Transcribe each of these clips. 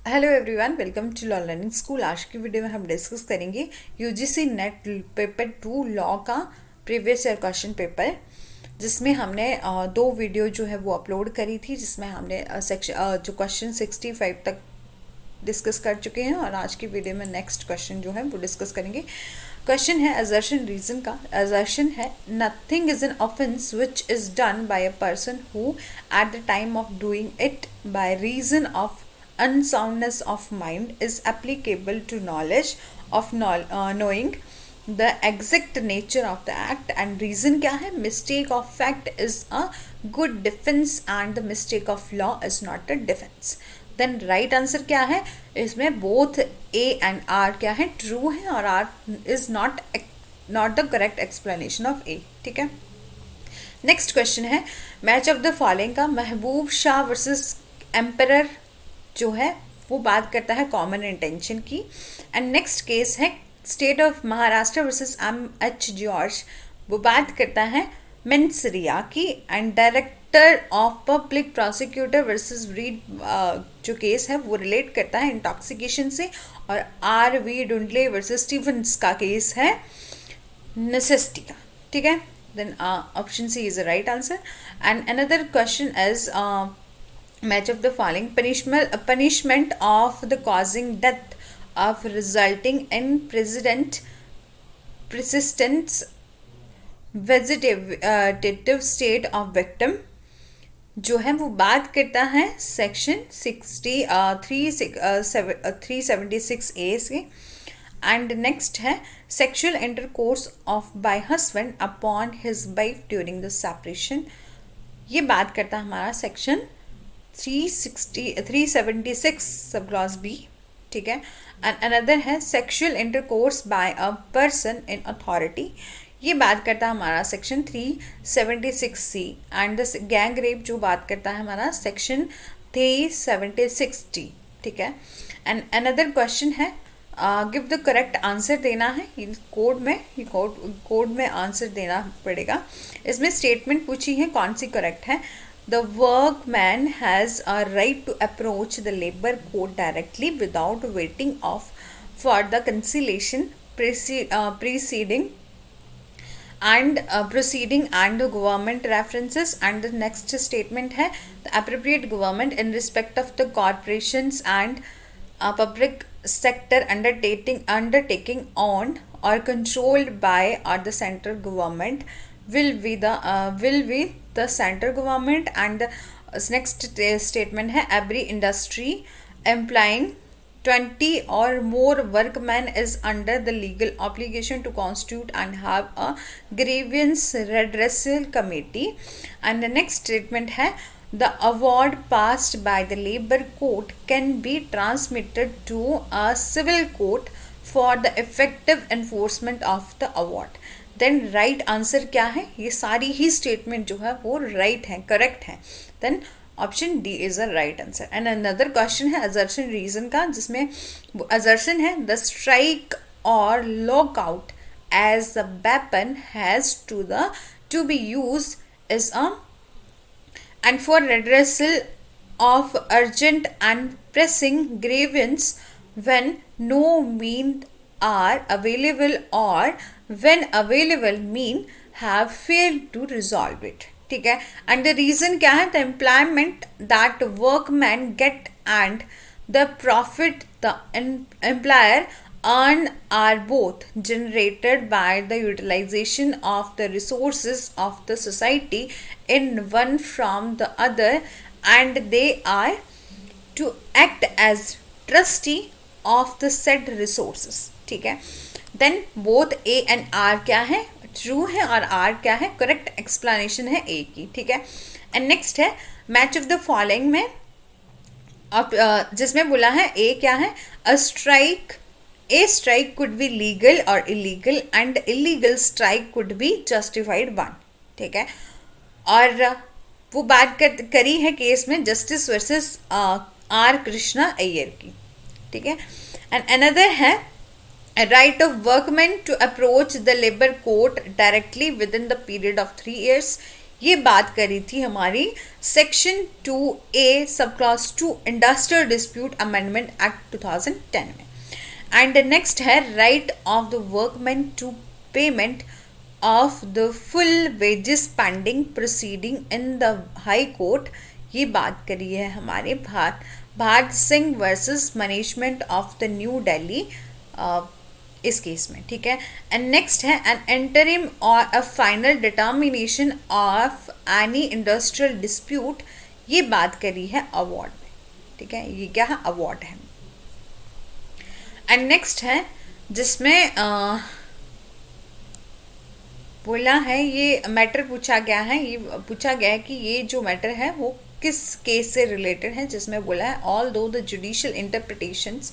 Hello everyone, welcome to law learning school. आज की video में हम डिस्कस करेंगे यूजीसी नेट पेपर 2 लॉ का प्रीवियस ईयर क्वेश्चन पेपर, जिसमें हमने दो वीडियो जो है वो अपलोड करी थी, जिसमें हमने सेक्शन जो क्वेश्चन 65 तक डिस्कस कर चुके हैं। और आज की वीडियो में नेक्स्ट क्वेश्चन जो है वो डिस्कस करेंगे। क्वेश्चन है असर्शन रीजन का। असर्शन है nothing is an offence which is done by a person who at the time of doing it by reason of unsoundness of mind is applicable to knowledge of knowing the exact nature of the act, and reason क्या है, mistake of fact is a good defense and the mistake of law is not a defense. then right answer क्या है, इसमें both A and R क्या है, true है, और R is not the correct explanation of A. ठीक है। Next question है मैच ऑफ द फॉलोइंग का। महबूब शाह वर्सेस एम्परर जो है वो बात करता है कॉमन इंटेंशन की। एंड नेक्स्ट केस है state of Maharashtra versus M.H. George, वो बात करता है मेंसरिया की। And director of public prosecutor versus read जो केस है वो रिलेट करता है इंटॉक्सिकेशन से। और R.V. डुंडले वर्सेस स्टीवंस का केस है नेसेसिटी का। ठीक है। then option C is the right answer. And another question is match of the following: punishment of the causing death of resulting in persistent vegetative state of victim जो है वो बात करता है सेक्शन 376A से। एंड नेक्स्ट है sexual intercourse of bye husband upon his wife during the separation, ये बात करता है हमारा सेक्शन 376 सब क्लॉज बी। ठीक है। एंड अनदर है sexual intercourse by a person in authority, ये बात करता है हमारा section 376C। And the gang rape जो बात करता है हमारा सेक्शन 376D। ठीक है। एंड अनदर क्वेश्चन है गिव द करेक्ट आंसर देना है। कोड में आंसर देना पड़ेगा। इसमें स्टेटमेंट पूछी है, कौन सी करेक्ट है। The workman has a right to approach the labour code directly without waiting of for the conciliation preceding and proceeding and the government references. And the next statement है the appropriate government in respect of the corporations and public sector undertaking on or controlled by or the central government will be the central government. And the next statement है every industry employing 20 or more workmen is under the legal obligation to constitute and have a grievance redressal committee. And the next statement है the award passed by the labor court can be transmitted to a civil court for the effective enforcement of the award. then right answer क्या है, ये सारी ही statement जो है वो right है, correct है। then option D is a right answer. And another question है असर्शन रीजन का, जिसमें असर्शन है द स्ट्राइक और lockout as the weapon has to be use is a and for redressal of urgent and pressing grievance when no means are available or when available mean have failed to resolve it. ठीक है। And the reason क्या है, the employment that workman get and the profit the employer earn are both generated by the utilization of the resources of the society in one from the other, and they are to act as trustee of the said resources. ठीक है। then both A and R क्या है, true है, और R क्या है, correct explanation है A की। ठीक है। एंड नेक्स्ट है मैच ऑफ द फॉलोइंग में जिसमें बोला है A क्या है, A strike could be legal or illegal and illegal strike could be justified one. ठीक है। और वो बात करी है केस में justice versus R Krishna Iyer की। ठीक है। एंड अनदर है right of workmen to approach the labor court directly within the period of 3 years, ये बात करी थी हमारी section 2A sub clause 2 industrial dispute amendment act 2010 में। एंड नेक्स्ट है right of the workman to payment of the full wages pending proceeding in the high court. ये बात करी है हमारे Bharat Singh versus management of the new Delhi इस case में, ठीक है। एंड नेक्स्ट है एन इंटरिम और a final determination of any industrial dispute. ये बात करी है अवार्ड में, ठीक है। ये क्या है, अवार्ड है। एंड नेक्स्ट है जिसमें बोला है, ये मैटर पूछा गया है, ये पूछा गया है कि ये जो मैटर है वो किस केस से रिलेटेड है, जिसमें बोला है ऑल दो the judicial interpretations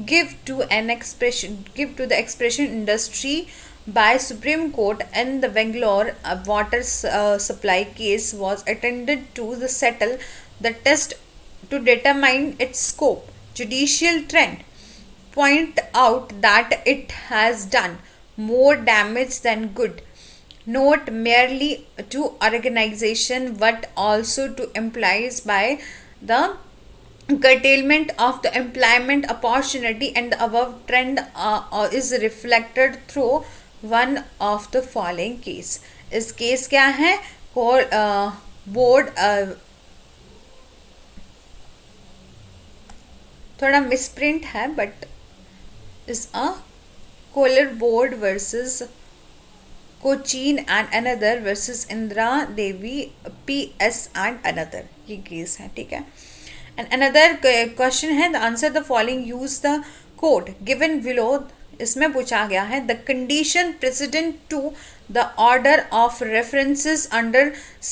give to the expression industry by Supreme Court in the Bangalore water supply case was attended to the settle the test to determine its scope. Judicial trend point out that it has done more damage than good, not merely to organization but also to implies by the curtailment of the employment opportunity, and the above trend is reflected through one of the following case. इस case क्या है, board थोड़ा misprint है but is a coir board versus Cochin and another versus Indira Devi PS and another, ये case है, ठीक है। And another question है the answer the following use the code given below। इसमें पूछा गया है the condition precedent to the order of references under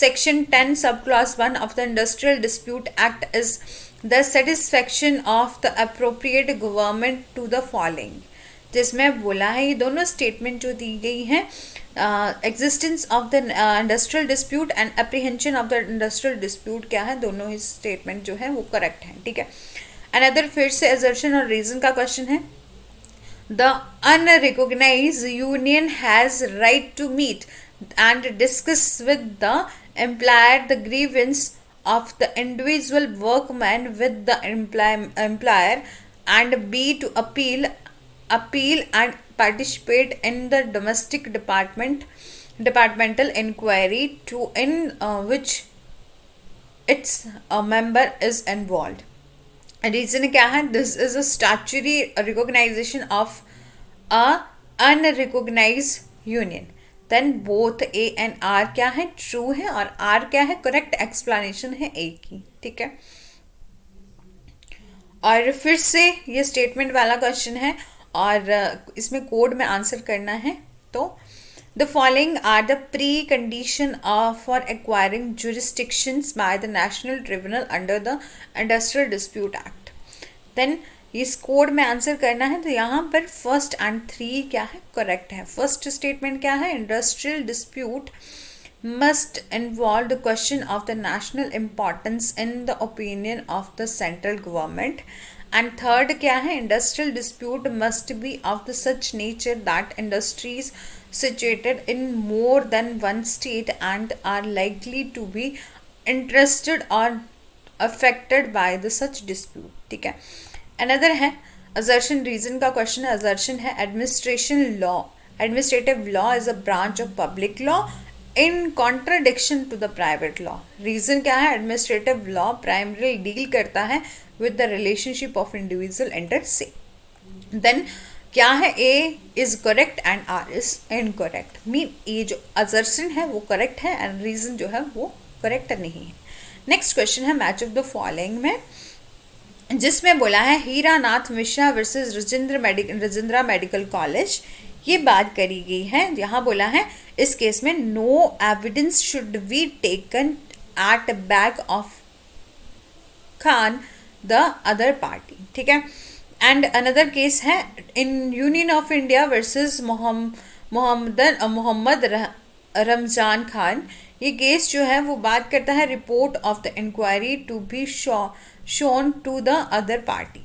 section 10 subclause 1 of the Industrial Dispute Act is the satisfaction of the appropriate government to the following। जिसमें बोला है ये दोनों statement जो दी गई हैं, existence of the industrial dispute and apprehension of the industrial dispute क्या है, दोनों ही स्टेटमेंट जो है वो करेक्ट हैं, ठीक है। अनदर फिर से असर्शन और रीजन का क्वेश्चन है the unrecognised union has right to meet and discuss with the employer the grievance of the individual workman with the employer and be to appeal and participate in the domestic departmental inquiry to in which its a member is involved। reason क्या है, this is a statutory recognition of a unrecognized union। then both A and R क्या है, true है, और R क्या है, correct explanation है A की, ठीक है। और फिर से ये स्टेटमेंट वाला क्वेश्चन है और इसमें कोड में आंसर करना है। तो the following are the pre condition for acquiring jurisdictions by the national tribunal under the industrial dispute act. Then इस कोड में आंसर करना है, तो यहाँ पर फर्स्ट एंड 3 क्या है, करेक्ट है। फर्स्ट स्टेटमेंट क्या है, industrial dispute must involve the question of the national importance in the opinion of the central government। and third क्या है, industrial dispute must be of the such nature that industries situated in more than one state and are likely to be interested or affected by the such dispute, ठीक है। another है assertion reason का question है, assertion है administrative law is a branch of public law in contradiction to the private law। Reason क्या है, administrative law primary deal करता है with the relationship of individual एंटर से। देन क्या है, A is correct and R is incorrect. Mean ये जो असर्शन है वो करेक्ट है एंड रीजन जो है वो करेक्ट नहीं है। नेक्स्ट क्वेश्चन है मैच ऑफ द फॉलोइंग में, जिसमें बोला है Hiranath Mishra versus Rajendra medical college. ये बात करी गई है, यहाँ बोला है इस केस में no evidence should be taken at back of खान द अदर पार्टी, ठीक है। एंड अनदर केस है इन union of India versus Mohammad Ramzan Khan. ये केस जो है वो बात करता है report of the inquiry to be shown to the other party,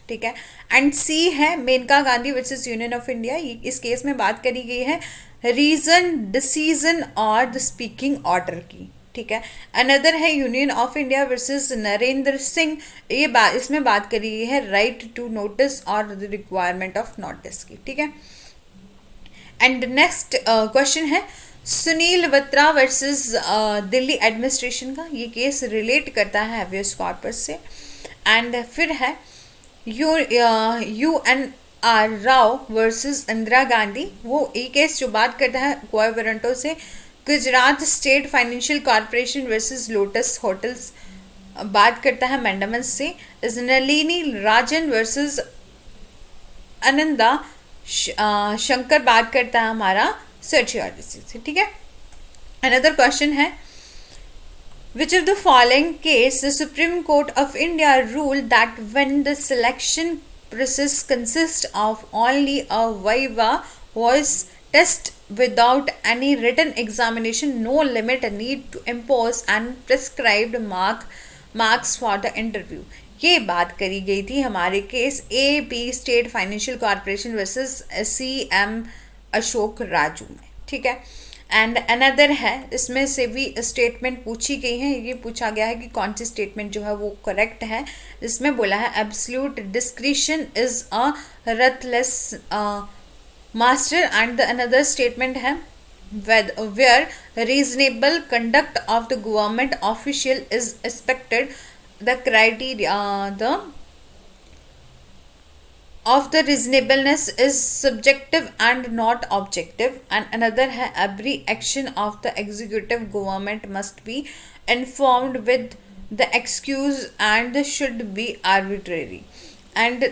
ठीक है। एंड सी है Maneka Gandhi versus union of India. इस केस में बात करी गई है रीजन, डिसीजन और द स्पीकिंग ऑर्डर की, ठीक है। अनदर है union of India versus Narendra Singh, ये बात इसमें बात करी गई है राइट टू नोटिस और द रिक्वायरमेंट ऑफ नोटिस की, ठीक है। एंड नेक्स्ट क्वेश्चन है सुनील बत्रा वर्सेस दिल्ली एडमिनिस्ट्रेशन का, ये केस रिलेट करता है हैवियस कॉर्पस से। एंड फिर है U N R Rao versus Indira Gandhi, वो ये केस जो बात करता है गोवा वारंटो से। Gujarat state financial corporation versus lotus hotels बात करता है मैंडामस से। इस नलिनी राजन वर्सेस आनंदा शंकर बात करता है हमारा सर्चियोलॉजी से, ठीक है। अनदर क्वेश्चन है which of the following case the Supreme Court of India ruled that when the selection process consists of only a viva voice test without any written examination, no limit need to impose and prescribed marks for the interview, ये बात करी गई थी हमारे case A B state financial corporation versus C M Ashok Raju में, ठीक है। And another है, इसमें से भी स्टेटमेंट पूछी गई है, ये पूछा गया है कि कौन सी स्टेटमेंट जो है वो करेक्ट है। इसमें बोला है absolute discretion is a ruthless master. And the another statement है where reasonable conduct of the government official is expected the criteria the of the reasonableness is subjective and not objective. And another है every action of the executive government must be informed with the excuse and should be arbitrary. And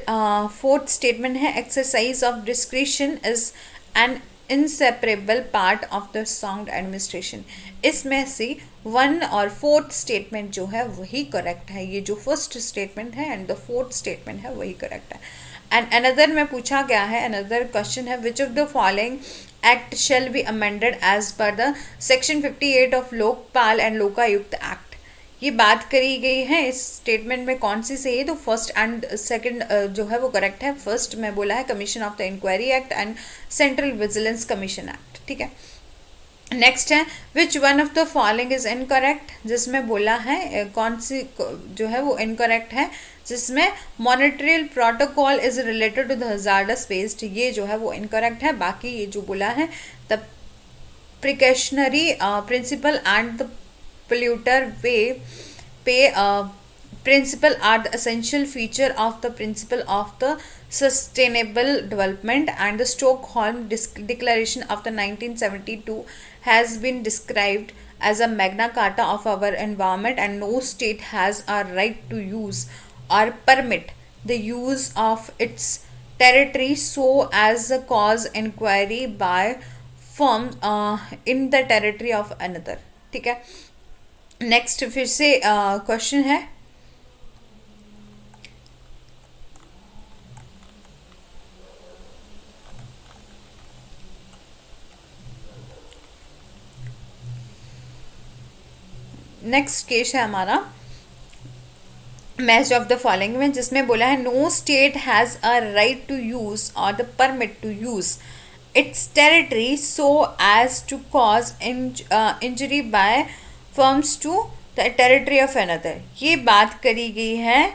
fourth statement है exercise of discretion is an inseparable part of the sound administration. इसमें से one और fourth statement जो है वही correct है, ये जो फर्स्ट स्टेटमेंट है एंड द फोर्थ स्टेटमेंट है वही करेक्ट है। एंड अनदर में पूछा गया है, अनदर क्वेश्चन है which of the following act shall be amended as per the section 58 of Lokpal and Lokayukta act, ये बात करी गई है इस स्टेटमेंट में कौन सी सही है, तो फर्स्ट एंड सेकंड जो है वो करेक्ट है। फर्स्ट में बोला है commission of the inquiry act and central vigilance commission act, ठीक है। नेक्स्ट है which one of the following is incorrect, जिसमें बोला है कौन सी जो है वो इनकरेक्ट है, जिसमें Montreal protocol is related to the hazardous waste, ये जो है वो इनकरेक्ट है। बाकी ये जो बोला है the precautionary principle and the polluter pays principle are the essential feature of the principle of the sustainable development, and the Stockholm Declaration of the 1972 has been described as a magna carta of our environment, and no state has a right to use or permit the use of its territory so as a cause inquiry by firms in the territory of another, ठीक है। Next फिर से question है next case है हमारा match of the following में, जिसमें बोला है no state has a right to use or the permit to use its territory so as to cause injury by fumes to the territory of another, ये बात करी गई है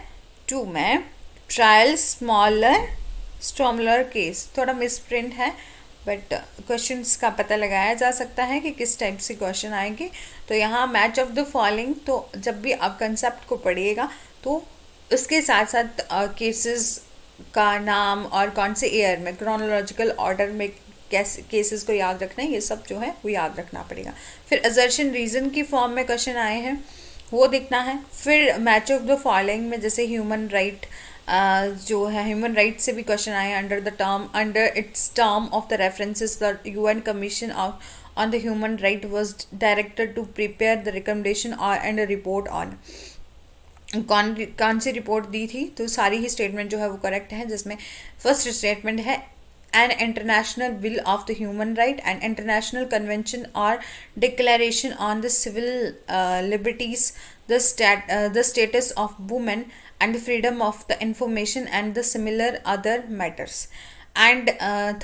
टू में ट्रायल स्टॉमलर केस, थोड़ा मिसप्रिंट है बट क्वेश्चंस का पता लगाया जा सकता है कि किस टाइप से क्वेश्चन आएंगे। तो यहाँ मैच ऑफ द फॉलोइंग, तो जब भी आप कंसेप्ट को पढ़िएगा तो उसके साथ साथ केसेस का नाम और कौन से ईयर में क्रोनोलॉजिकल ऑर्डर में कैसे केसेस को याद रखना है, ये सब जो है वो याद रखना पड़ेगा। फिर असर्शन रीजन की फॉर्म में क्वेश्चन आए हैं वो देखना है। फिर मैच ऑफ द फॉलोइंग में जैसे ह्यूमन राइट जो है ह्यूमन राइट से भी क्वेश्चन आए under its term of the references the UN commission on the human right was directed to prepare the recommendation और एंड रिपोर्ट ऑन, कौन सी रिपोर्ट दी थी, तो सारी ही स्टेटमेंट जो है वो करेक्ट है। जिसमें फर्स्ट स्टेटमेंट है an international will of the human right and international convention or declaration on the civil liberties, the status of women and the freedom of the information and the similar other matters. And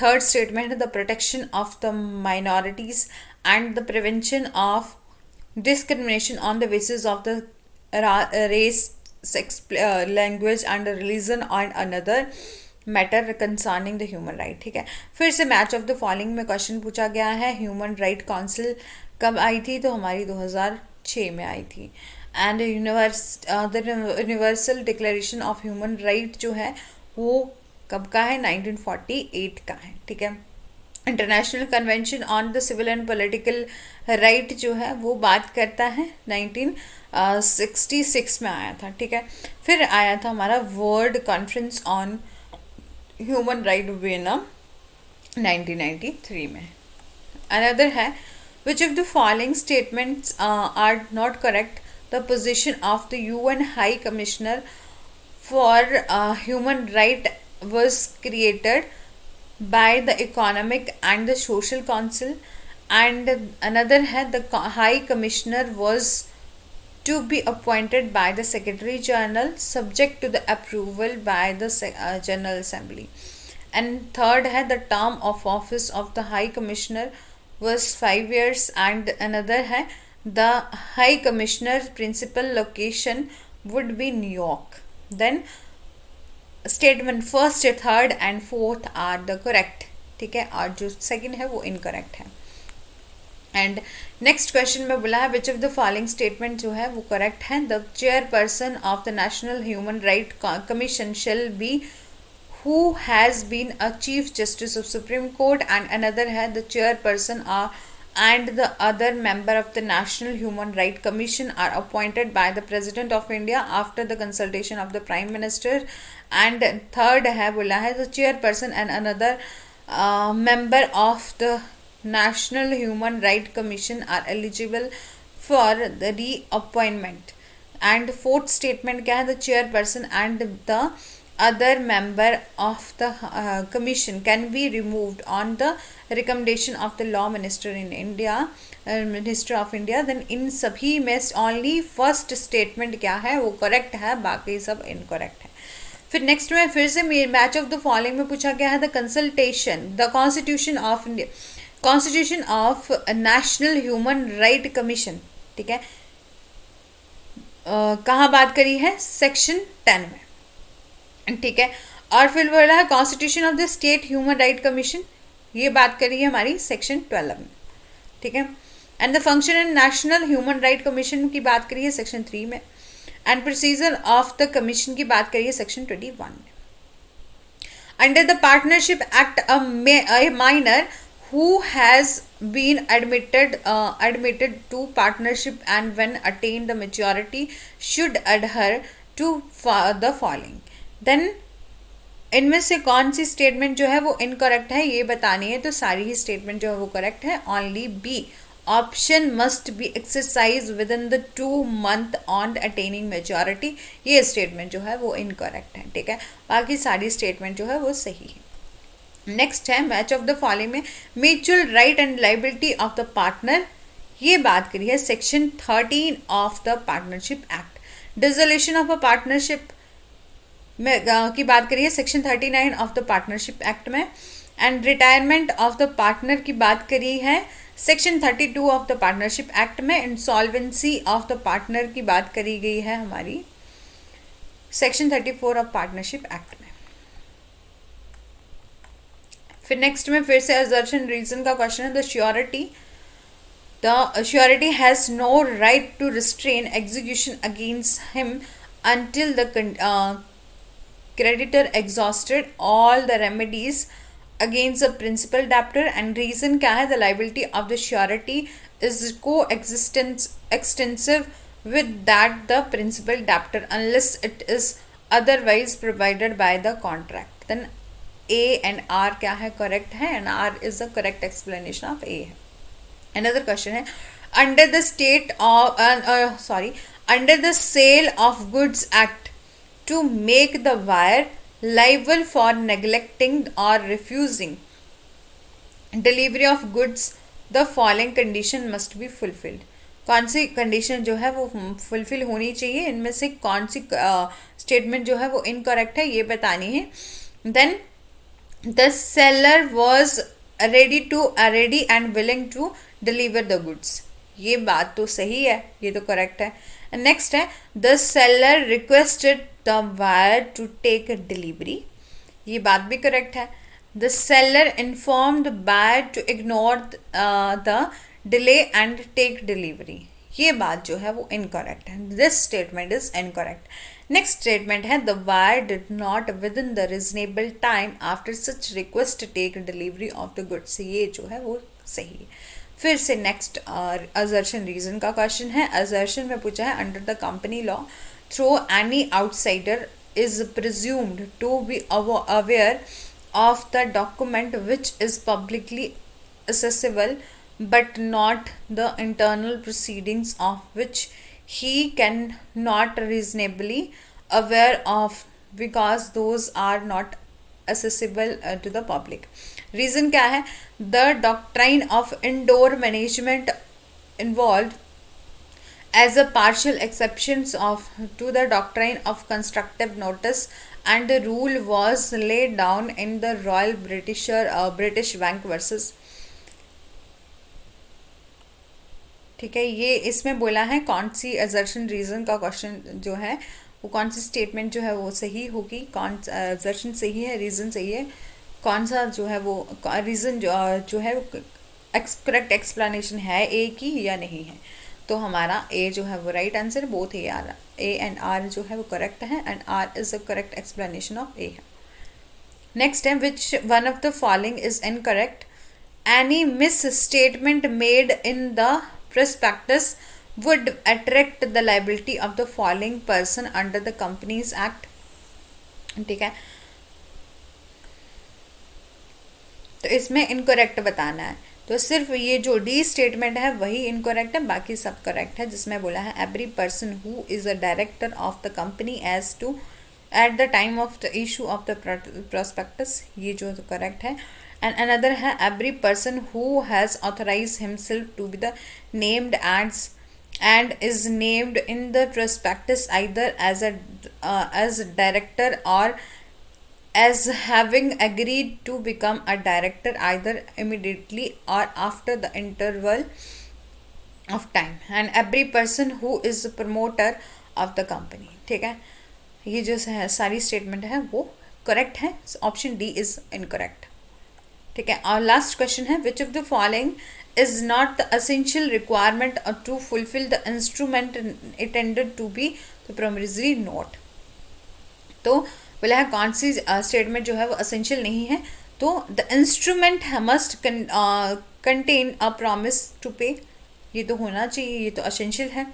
third statement है the protection of the minorities and the prevention of discrimination on the basis of the race, sex, language and religion and another matter concerning the human right. ठीक है, फिर से match of the following में question पूछा गया है. Human right council कब आई थी? तो हमारी 2006 में आई थी. And universal declaration of human right जो है वो कब का है? 1948 का है. ठीक है. International convention on the civil and political right जो है वो बात करता है 1966 में आया था. ठीक है. फिर आया था हमारा world conference on human right Vienna 1993 में. अनदर है which of the following statements are not correct. The position of the UN high commissioner for human right was created by the Economic and the Social Council, and another है the High Commissioner was to be appointed by the Secretary General subject to the approval by the General Assembly. And third है the term of office of the High Commissioner was 5 years, and another है the High Commissioner's principal location would be New York. Then statement first, third and fourth are the correct. ठीक है, और जो second है वो incorrect है. And next question में बोला है which of the following statement जो है वो करेक्ट है. The chairperson of the National Human Right Commission shall be who has been a chief justice of Supreme Court, and another है the chairperson and the other member of the National Human Rights Commission are appointed by the President of India after the consultation of the Prime Minister. And third है बोला है the chairperson and another member of the National Human Rights Commission are eligible for the reappointment. And fourth statement क्या है? the chairperson and the other member of the commission can be removed on the recommendation of the law minister in India, minister of India. then इन सभी में only first statement क्या है वो correct है, बाकी सब incorrect है. फिर नेक्स्ट में फिर से मैच ऑफ द फॉलोइंग में पूछा गया है the consultation the constitution of India, constitution of national Human Right commission. ठीक है, कहाँ बात करी है? सेक्शन 10 में. ठीक है, और फिर बोला है constitution of the state human Right commission, ये बात करी है हमारी सेक्शन 12 में. ठीक है, and the function in national Human Right commission की बात करी है सेक्शन 3 में, and procedure of the commission की बात करी है सेक्शन 21 में. Under the partnership act a minor who has been admitted to partnership and when attained the majority should adhere to the following. Then इनमें से कौन सी स्टेटमेंट जो है वो इनकरेक्ट है ये बतानी है. तो सारी ही स्टेटमेंट जो है वो करेक्ट है. Only B option must be exercise within the 2 month on attaining majority, ये स्टेटमेंट जो है वो इनकरेक्ट है. ठीक है, बाकी सारी स्टेटमेंट जो है वो सही है. नेक्स्ट है मैच ऑफ द फॉलोइंग में mutual right and liability of the partner, ये बात करी है section 13 of the partnership act. Dissolution of a partnership में की बात करिए section 39 of the partnership act में. And retirement of the partner की बात करी है section 32 of the partnership act में. इंसॉल्वेंसी ऑफ द पार्टनर की बात करी गई है हमारी सेक्शन 34 ऑफ पार्टनरशिप एक्ट में. फिर नेक्स्ट में फिर से असर्शन रीजन का क्वेश्चन है. The surety has no right to restrain execution against him until the creditor exhausted all the remedies against the principal debtor. and reason क्या है? the liability of the surety is extensive with that the principal debtor unless it is otherwise provided by the contract. then A and R क्या है? correct है, and R is the correct explanation of A. another question है under the state of under the Sale of Goods Act to make the buyer liable for neglecting or refusing delivery of goods, the following condition must be fulfilled. कौन सी condition जो है वो fulfil होनी चाहिए? इनमें से कौन सी स्टेटमेंट जो है वो इनकरेक्ट है ये बतानी है. Then the seller was ready and willing to deliver the goods. ये बात तो सही है, ये तो करेक्ट है। नेक्स्ट है the seller requested the buyer to take delivery. ये बात भी करेक्ट है। The seller informed buyer to ignore the delay and take delivery. ये बात जो है वो इनकरेक्ट है। This statement is incorrect. Next statement है the buyer did not within the reasonable time after such request take delivery of the goods. ये जो है वो सही है। फिर से नेक्स्ट असर्शन रीजन का क्वेश्चन है। असर्शन में पूछा है under the company law through any outsider is presumed to be aware of the document which is publicly accessible but not the internal proceedings of which he can not reasonably aware of because those are not accessible to the public. Reason क्या है? The doctrine of indoor management involved as a partial exceptions of to the doctrine of constructive notice and the rule was laid down in the Royal British Bank versus। ठीक है, ये इसमें बोला है कौन सी assertion reason का question जो है वो कौन सी स्टेटमेंट जो है वो सही होगी, कौन असर्शन सही है, रीजन सही है, कौन सा जो है वो रीजन जो है करेक्ट एक्सप्लेनेशन है ए की या नहीं है। तो हमारा ए जो है वो right answer, both A and R जो है वो करेक्ट है and R is a correct explanation of A है। नेक्स्ट है which one of the following is incorrect. Any misstatement made in the prospectus would attract the liability of the following person under the Companies Act। ठीक है, तो इसमें incorrect बताना है। तो सिर्फ ये जो डी स्टेटमेंट है वही इनकरेक्ट है, बाकी सब करेक्ट है। जिसमें बोला है every person who is a director of the company as to at the time of the issue of the prospectus, ये जो करेक्ट है। एंड अनदर है every person who has authorise himself to be the named एड्स and is named in the prospectus either as director or as having agreed to become a director either immediately or after the interval of time and every person who is a promoter of the company। ठीक है, ये जो है सारी statement है वो correct है, option D is incorrect. ठीक है, और लास्ट क्वेश्चन है which of the following is not the essential requirement to fulfill the instrument intended to be the promissory note। तो बोला है कौन सी स्टेटमेंट जो है वो असेंशियल नहीं है। तो the instrument must contain a promise to pay, ये तो होना चाहिए, ये तो असेंशियल है।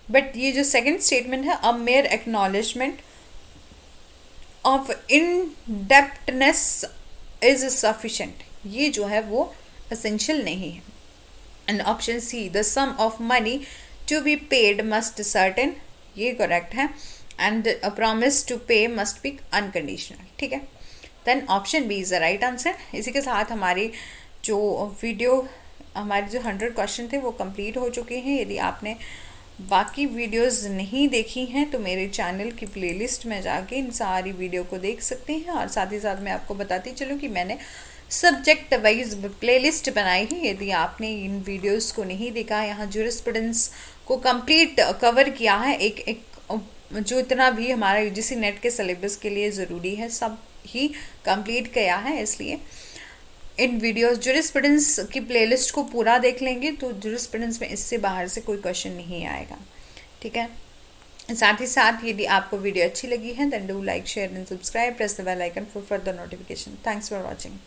बट ये जो सेकंड स्टेटमेंट है a mere acknowledgement of indebtedness is sufficient, ये जो है वो essential नहीं है। And option C the sum of money to be paid must certain, ये करेक्ट है। And a promise to pay must be unconditional. ठीक है, then option B is the right answer. इसी के साथ हमारी जो वीडियो हमारे जो 100 क्वेश्चन थे वो कंप्लीट हो चुके हैं। यदि आपने बाकी वीडियोस नहीं देखी हैं तो मेरे चैनल की प्लेलिस्ट में जाके इन सारी वीडियो को देख सकते हैं। और साथ ही साथ मैं आपको बताती चलूँ कि मैंने सब्जेक्ट वाइज प्लेलिस्ट बनाई है। यदि आपने इन वीडियोस को नहीं देखा, यहाँ जूरिस्प्रूडेंस को कंप्लीट कवर किया है, एक एक जो इतना भी हमारा यूजीसी नेट के सिलेबस के लिए ज़रूरी है सब ही कंप्लीट किया है। इसलिए इन वीडियोस जूरिस्प्रूडेंस की प्लेलिस्ट को पूरा देख लेंगे तो जूरिस्प्रूडेंस में इससे बाहर से कोई क्वेश्चन नहीं आएगा। ठीक है, साथ ही साथ यदि आपको वीडियो अच्छी लगी है then do like share and subscribe, press the bell icon for further notification. Thanks for watching.